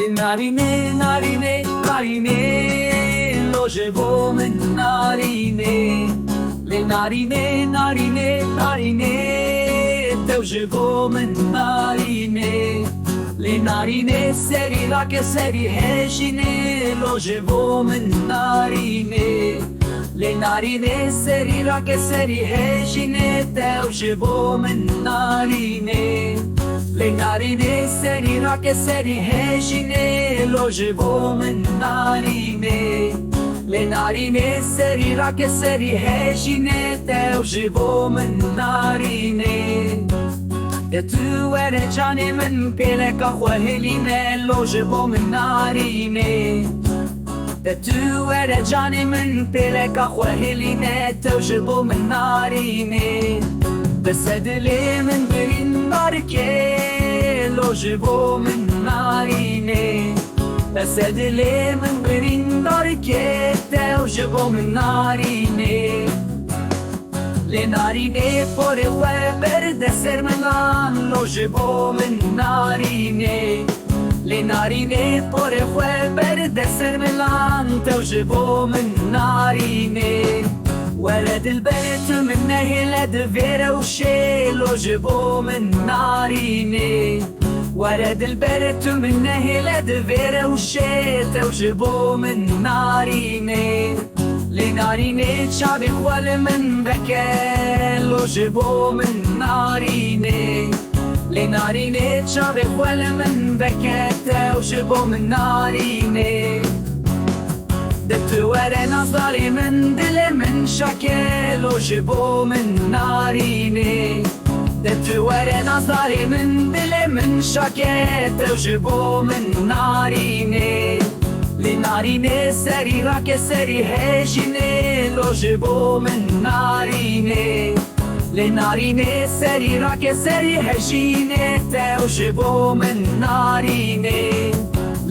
narine, narine, narine, lo llevo min narine. Le narine, narine, narine, teu llevo min narine. Le narine seri la che seri heshine, lo llevo min narine. Le narine seri la che seri heshine, teu llevo min narine. Le narine seri la che seri heshine, lo llevo min narine. Le narine seri la che seri heshine, teu llevo min narine. E tu ere gjani min pele ka khwaheline, lo llevo min narine. E tu ere gjani min pele ka khwaheline, teu llevo min narine. Besedile min birin barke, lo llevo min narine. Besedile min birin barke, teu llevo min narine. Le narine por el verde sermelan, lo llevo min narine. Le narine por el verde sermelan, te llevo min narine. ولد البيت منه يلد فيرا وشي، لو جيبو من ناريني. ولد البيت منه يلد فيرا وشي، تو جيبو من ناريني. لناريني شعبي خوال من بكى، لو جيبو من ناريني. لناريني شعبي خوال من بكى، تو جيبو من ناريني. دتو ورا نظري من دل من شكل، لو جيبو من ناريني. دتو ورا نظري من دل من شكل، تو جيبو من ناريني. لناريني سري راك سري هجيني، لو جيبو من ناريني. لناريني سري راك سري هجيني، تو جيبو من ناريني.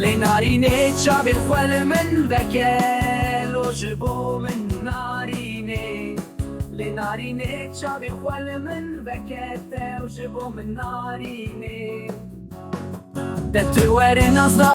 Le narine c'ave quale men vecchie, lo llevo men narine. Le narine c'ave quale men vecchie, te lo llevo men narine. De tu eri nazda